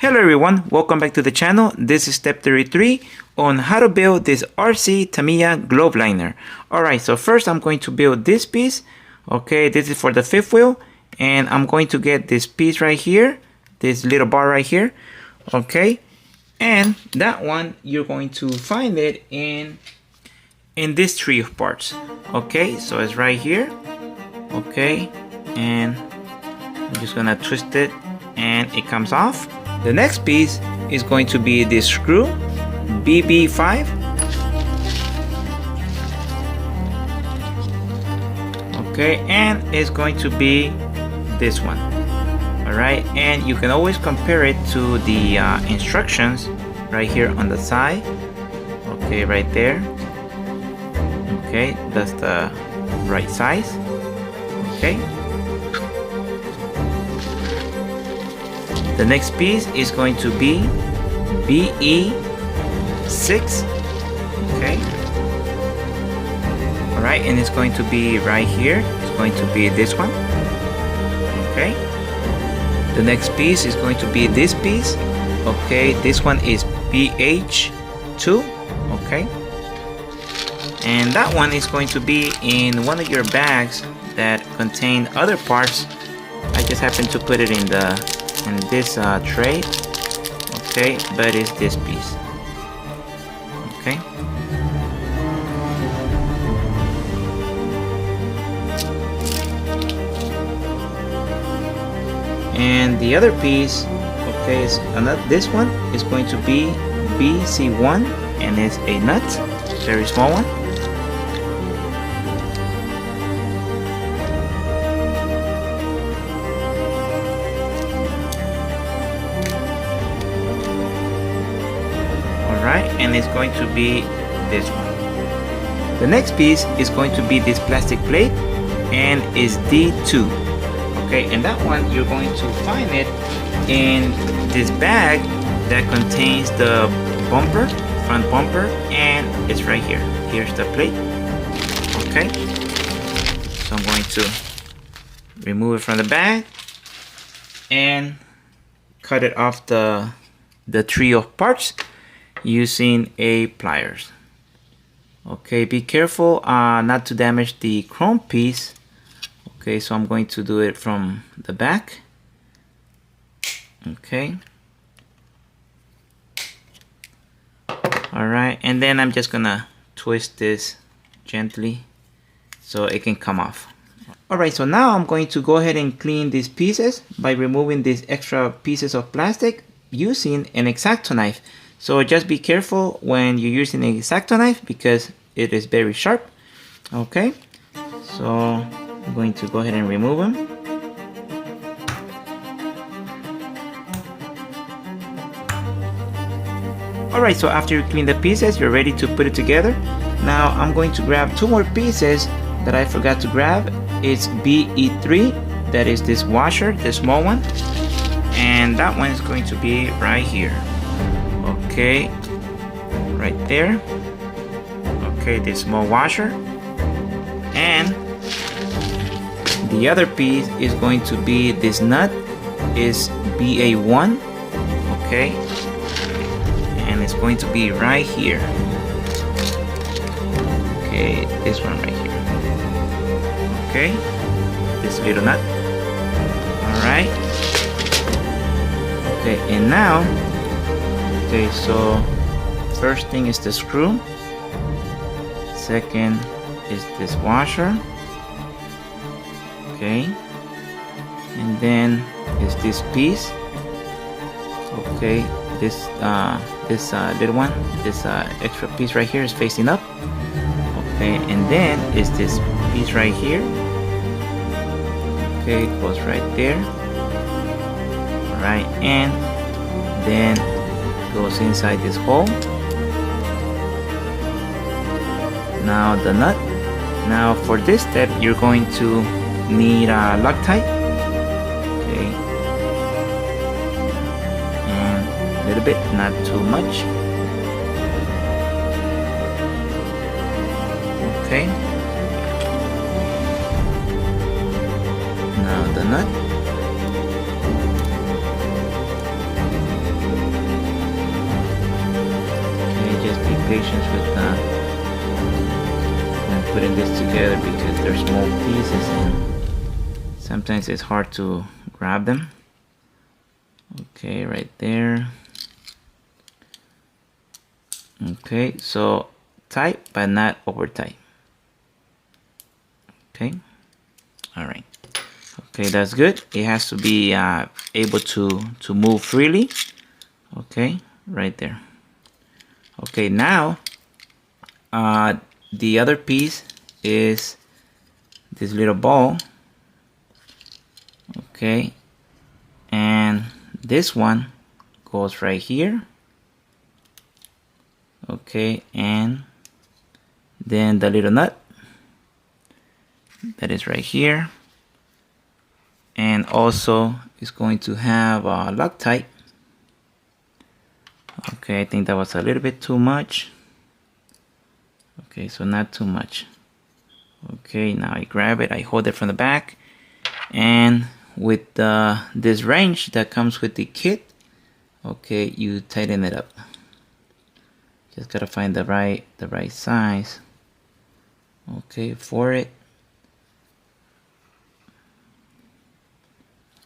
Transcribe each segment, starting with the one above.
Hello everyone, welcome back to the channel. This is step 33 on how to build this RC Tamiya globe liner. Alright, so first I'm going to build this piece. Okay, this is for the fifth wheel. And I'm going to get this piece right here, this little bar right here. Okay, and that one you're going to find it in this tree of parts. Okay, so it's right here. Okay, and I'm just gonna twist it and it comes off. The next piece is going to be this screw BB5. Okay, and it's going to be this one. Alright, and you can always compare it to the instructions right here on the side. Okay, right there. Okay, that's the right size. Okay. The next piece is going to be BE6. Okay. Alright, and it's going to be right here. It's going to be this one. Okay. The next piece is going to be this piece. Okay, this one is BH2. Okay. And that one is going to be in one of your bags that contain other parts. I just happen to put it in this tray. Okay, but it's this piece. Okay. And the other piece, okay, is this one is going to be BC1, and it's a nut, very small one. Alright, and it's going to be this one. The next piece is going to be this plastic plate, and is D2. Okay, and that one you're going to find it in this bag that contains the bumper, front bumper, and it's right here. Here's the plate. Okay, so I'm going to remove it from the bag and cut it off the tree of parts using a pliers. Okay, be careful not to damage the chrome piece. Okay, so I'm going to do it from the back. Okay. Alright, and then I'm just gonna twist this gently so it can come off. Alright, so now I'm going to go ahead and clean these pieces by removing these extra pieces of plastic using an X-Acto knife. So just be careful when you're using an X-Acto knife because it is very sharp. Okay, so I'm going to go ahead and remove them. Alright, so after you clean the pieces, you're ready to put it together. Now I'm going to grab two more pieces that I forgot to grab. It's BE3, that is this washer, the small one. And that one is going to be right here. Okay, right there. Okay, this small washer. And the other piece is going to be this nut, is BA1. Okay, and it's going to be right here. Okay, this one right here. Okay, this little nut. Alright. Okay, and now, okay, so first thing is the screw. Second is this washer. Okay, and then is this piece. Okay, this little one, this extra piece right here is facing up. Okay, and then is this piece right here. Okay, it goes right there. Alright, and then goes inside this hole. Now the nut. Now for this step you're going to need a Loctite. Okay, and a little bit, not too much. Okay, now the nut. just be patient with when putting this together, because they're small pieces and sometimes it's hard to grab them. Okay, right there. Okay, so tight but not over tight. Okay, all right. Okay, that's good. It has to be able to move freely. Okay, right there. Okay, now the other piece is this little ball. Okay, and this one goes right here. Okay, and then the little nut that is right here, and also it's going to have a Loctite. Okay, I think that was a little bit too much. Okay, so not too much. Okay, now I grab it, I hold it from the back, and with this wrench that comes with the kit, okay, you tighten it up. Just gotta find the right size, okay, for it.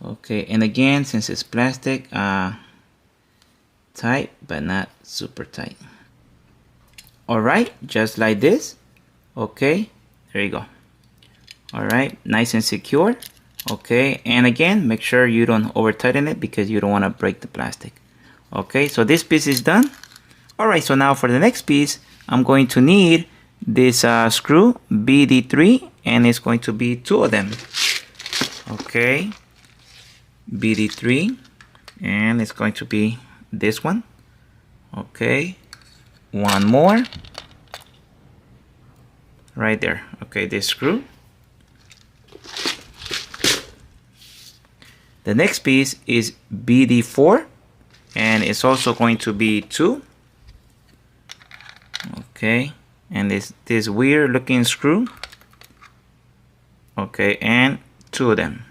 Okay, and again, since it's plastic, tight but not super tight. All right, just like this. Okay, there you go. All right, nice and secure. Okay, and again, make sure you don't over tighten it because you don't want to break the plastic. Okay, so this piece is done. All right, so now for the next piece, I'm going to need this screw BD3, and it's going to be 2 of them. Okay, BD3, and it's going to be this one. Okay, one more right there. Okay, this screw. The next piece is BD4, and it's also going to be 2. Okay, and this weird looking screw. Okay, and 2 of them.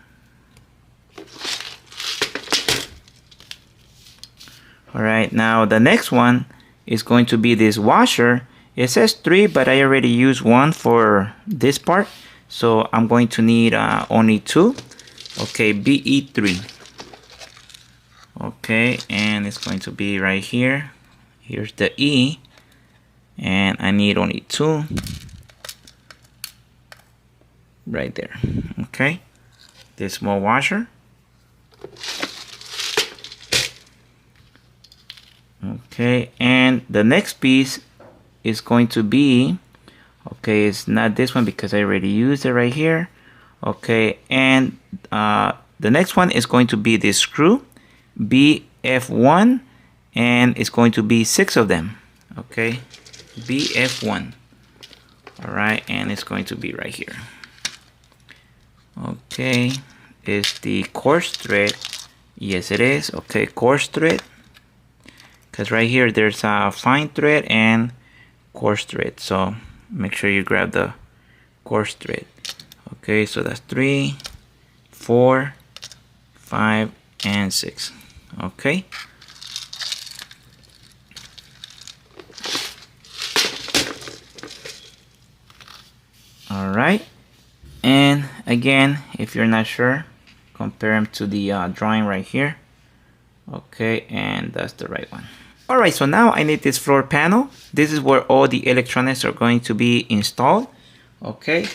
All right, now the next one is going to be this washer. It says 3, but I already used 1 for this part, so I'm going to need only 2. Okay, BE3. Okay, and it's going to be right here. Here's the E, and I need only 2 right there. Okay, this small washer. Okay, and the next piece is going to be, okay, it's not this one because I already used it right here. Okay, and the next one is going to be this screw BF1, and it's going to be 6 of them. Okay, BF1. All right, and it's going to be right here. Okay, is the coarse thread? Yes, it is. Okay, coarse thread. Because right here there's a fine thread and coarse thread, so make sure you grab the coarse thread. Okay, so that's 3, 4, 5, and 6. Okay. All right, and again, if you're not sure, compare them to the drawing right here. Okay, and that's the right one. All right, so now I need this floor panel. This is where all the electronics are going to be installed. Okay,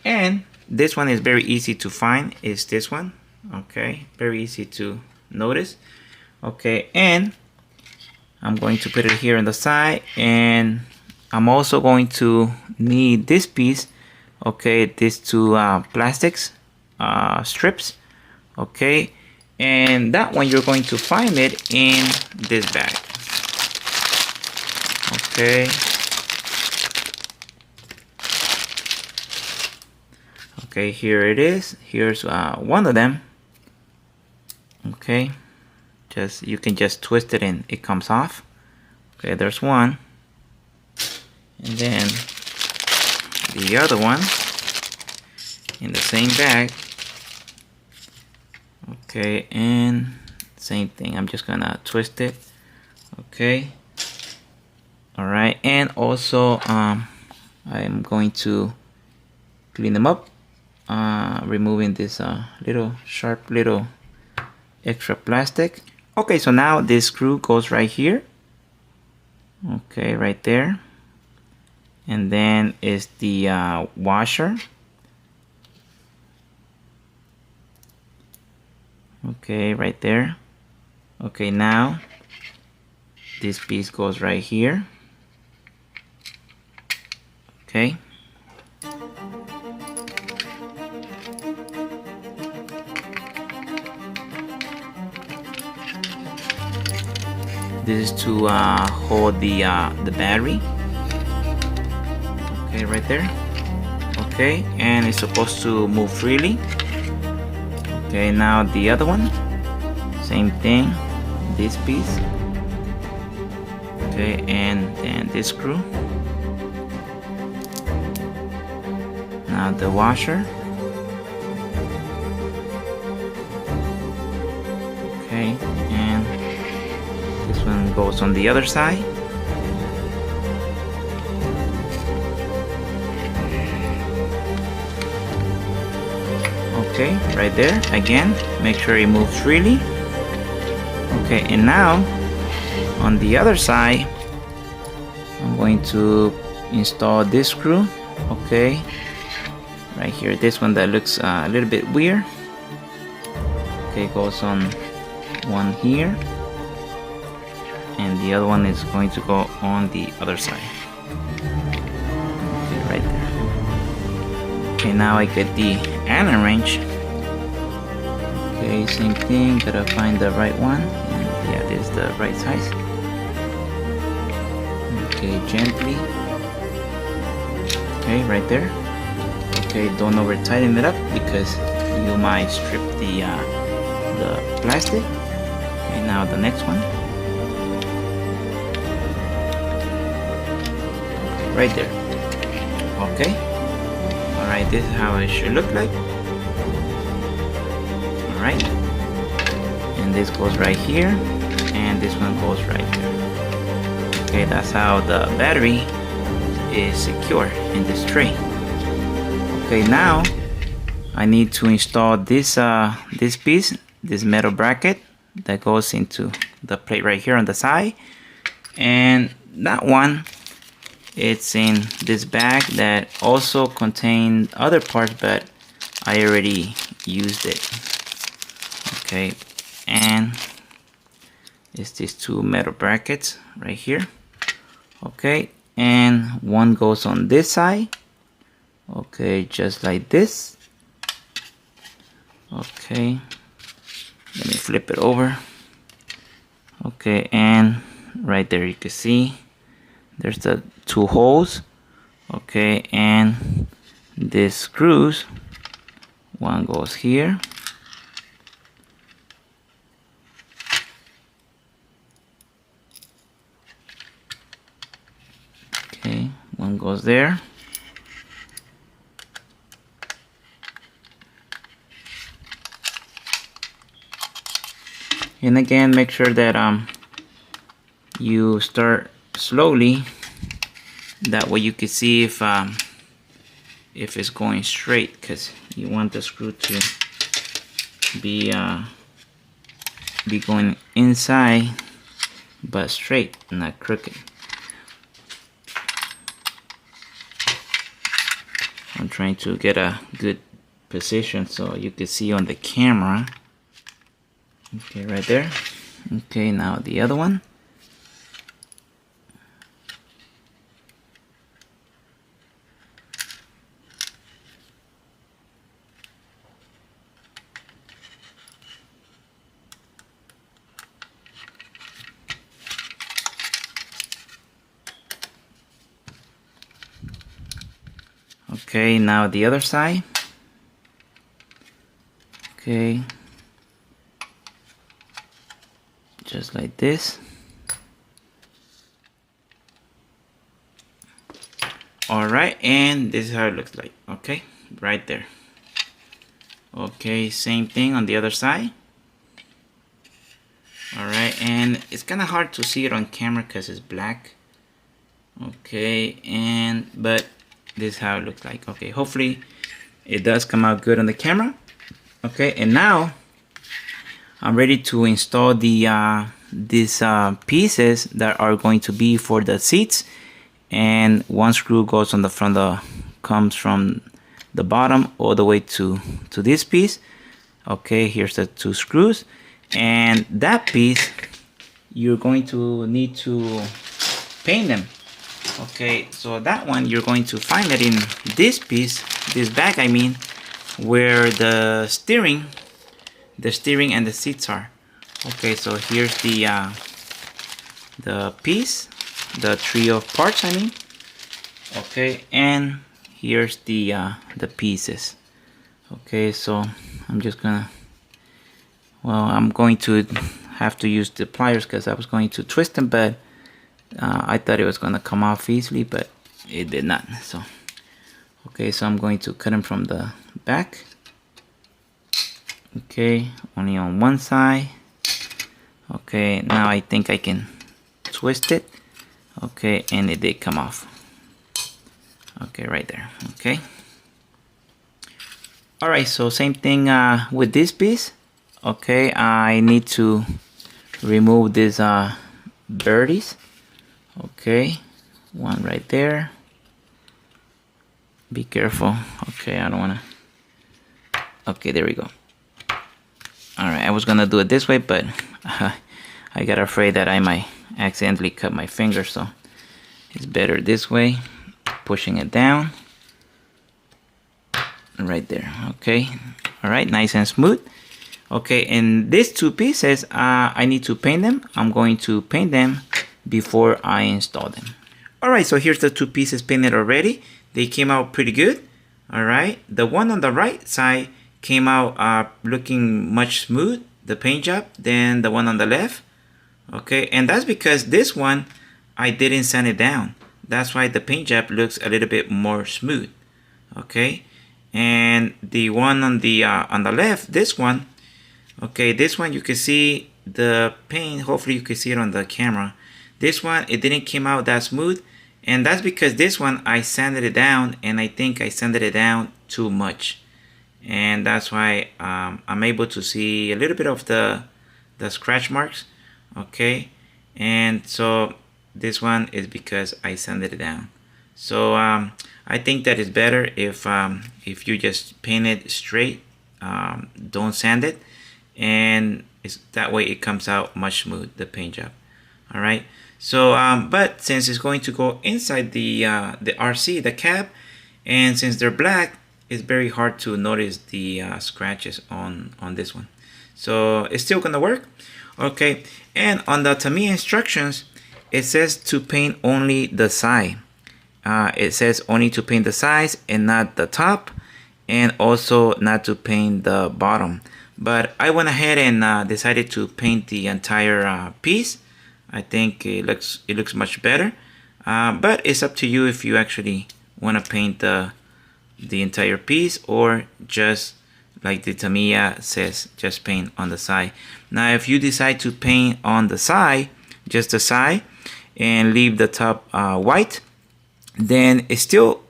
and this one is very easy to find, is this one. Okay, very easy to notice. Okay, and I'm going to put it here on the side, and I'm also going to need this piece. Okay, these 2 plastics strips. Okay, and that one you're going to find it in this bag. Okay. Okay, here it is. Here's one of them. Okay, you can just twist it and it comes off. Okay, there's one, and then the other one in the same bag. Okay, and same thing. I'm just gonna twist it. Okay. All right, and also I'm going to clean them up, removing this little sharp little extra plastic. Okay, so now this screw goes right here. Okay, right there. And then is the washer. Okay, right there. Okay, now this piece goes right here. Okay. This is to hold the battery. Okay, right there. Okay, and it's supposed to move freely. Okay, now the other one, same thing, this piece. Okay, and then this screw. Now the washer. Okay, and this one goes on the other side. Okay, right there. Again, make sure it moves freely. Okay, and now on the other side, I'm going to install this screw. Okay, right here, this one that looks a little bit weird. Okay, goes on one here, and the other one is going to go on the other side. Okay, right there. Okay, now I get the Allen wrench. Okay, same thing, gotta find the right one, and yeah, this is the right size. Okay, gently. Okay, right there. Okay, don't over tighten it up because you might strip the plastic. Okay, now the next one. Right there. Okay. Alright, this is how it should look like. Alright. And this goes right here. And this one goes right there. Okay, that's how the battery is secure in this tray. Okay, now I need to install this this piece, this metal bracket that goes into the plate right here on the side. And that one, it's in this bag that also contained other parts, but I already used it. Okay, and it's these two metal brackets right here. Okay, and one goes on this side. Okay, just like this. Okay, let me flip it over. Okay, and right there you can see there's the two holes. Okay, and these screws, one goes here. Okay, one goes there. And again, make sure that you start slowly. That way you can see if it's going straight, because you want the screw to be going inside but straight, not crooked. I'm trying to get a good position so you can see on the camera. Okay, right there. Okay, now the other one. Okay, now the other side. Okay, just like this. Alright, and this is how it looks like. Okay, right there. Okay, same thing on the other side. Alright, and it's kind of hard to see it on camera because it's black. Okay, but this is how it looks like. Okay, hopefully it does come out good on the camera. Okay, and now I'm ready to install these pieces that are going to be for the seats, and one screw goes on the front comes from the bottom all the way to this piece. Okay, here's the two screws, and that piece you're going to need to paint them. Okay, so that one you're going to find it in this piece, this bag I mean, where the steering and the seats are. Okay, so here's the piece, the trio of parts I mean. Okay, and here's the pieces. Okay, so I'm just gonna, well, I'm going to have to use the pliers because I was going to twist them, but I thought it was gonna come off easily, but it did not. So okay, so I'm going to cut them from the back. Okay, only on one side. Okay, now I think I can twist it. Okay, and it did come off. Okay, right there. Okay. Alright, so same thing with this piece. Okay, I need to remove these birdies. Okay, one right there. Be careful. Okay, I don't wanna. Okay, there we go. Alright, I was gonna do it this way, but I got afraid that I might accidentally cut my finger, so it's better this way. Pushing it down. Right there. Okay. Alright, nice and smooth. Okay, and these two pieces, I need to paint them. I'm going to paint them before I install them. Alright, so here's the two pieces painted already. They came out pretty good. Alright, the one on the right side came out looking much smooth, the paint job, than the one on the left. Okay, and that's because this one I didn't sand it down. That's why the paint job looks a little bit more smooth. Okay, and the one on the left, this one, okay, this one you can see the paint. Hopefully you can see it on the camera. This one, it didn't came out that smooth, and that's because this one I sanded it down, and I think I sanded it down too much, and that's why I'm able to see a little bit of the scratch marks. Okay, and so this one is because I sanded it down. So I think that is better if you just paint it straight, don't sand it, and that way it comes out much smooth, the paint job. All right. So but since it's going to go inside the RC, the cab, and since they're black, it's very hard to notice the scratches on this one. So it's still gonna work. Okay, and on the Tamiya instructions, it says to paint only the side. It says only to paint the sides and not the top, and also not to paint the bottom. But I went ahead and decided to paint the entire piece. I think it looks much better. But it's up to you if you actually want to paint the entire piece, or just like the Tamiya says, just paint on the side. Now if you decide to paint on the side, just the side, and leave the top white, then it's still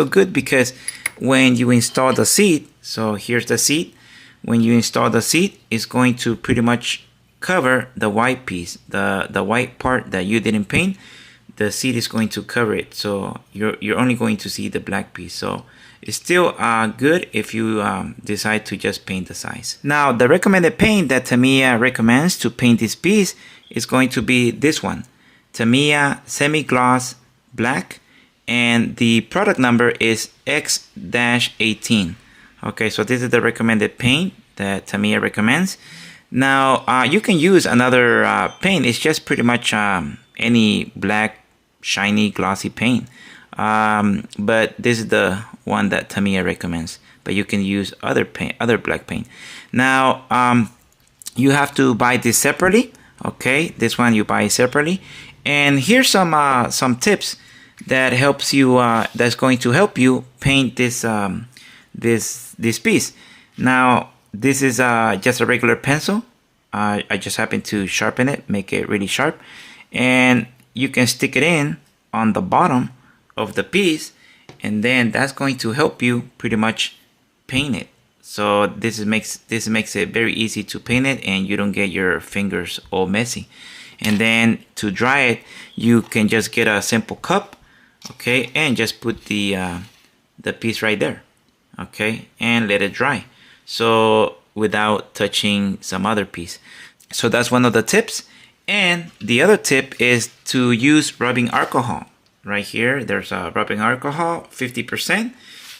good, because when you install the seat, so here's the seat, when you install the seat, it's going to pretty much cover the white piece, the white part that you didn't paint. The seat is going to cover it, so you're only going to see the black piece. So it's still good if you decide to just paint the sides. Now the recommended paint that Tamiya recommends to paint this piece is going to be this one, Tamiya semi-gloss black, and the product number is X-18. Okay, so this is the recommended paint that Tamiya recommends. Now you can use another paint. It's just pretty much any black shiny glossy paint, but this is the one that Tamiya recommends, but you can use other black paint. Now you have to buy this separately. Okay, this one you buy separately, and here's some tips that helps you that's going to help you paint this this piece. Now this is just a regular pencil. I just happen to sharpen it, make it really sharp, and you can stick it in on the bottom of the piece, and then that's going to help you pretty much paint it. So this makes it very easy to paint it, and you don't get your fingers all messy. And then to dry it, you can just get a simple cup, okay, and just put the piece right there, okay, and let it dry, so without touching some other piece. So that's one of the tips. And the other tip is to use rubbing alcohol. Right here, there's a rubbing alcohol, 50%.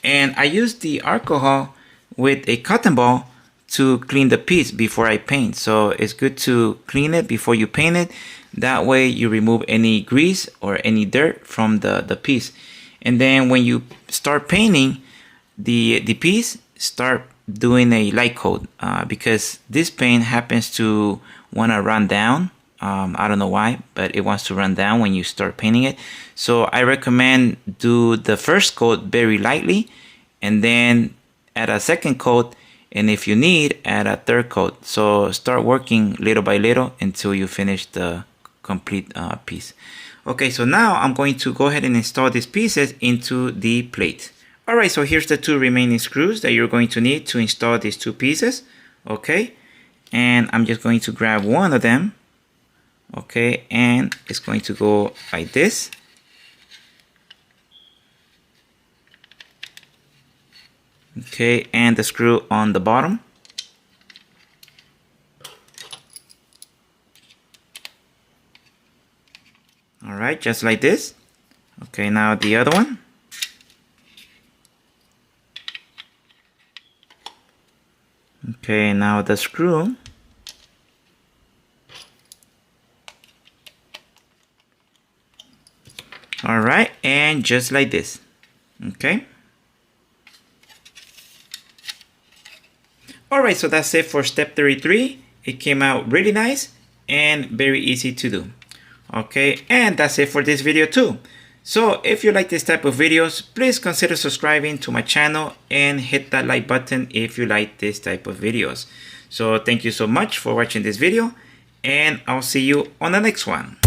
And I use the alcohol with a cotton ball to clean the piece before I paint. So it's good to clean it before you paint it. That way you remove any grease or any dirt from the piece. And then when you start painting the piece, start doing a light coat because this paint happens to want to run down. I don't know why, but it wants to run down when you start painting it. So I recommend do the first coat very lightly, and then add a second coat, and if you need, add a third coat. So start working little by little until you finish the complete piece. Okay, so now I'm going to go ahead and install these pieces into the plate. Alright, so here's the 2 remaining screws that you're going to need to install these 2 pieces. Okay, and I'm just going to grab one of them. Okay, and it's going to go like this. Okay, and the screw on the bottom. All right, just like this. Okay, now the other one. Okay, now the screw. All right, and just like this. Okay. All right, so that's it for step 33. It came out really nice and very easy to do. Okay, and that's it for this video too. So if you like this type of videos, please consider subscribing to my channel and hit that like button if you like this type of videos. So thank you so much for watching this video, and I'll see you on the next one.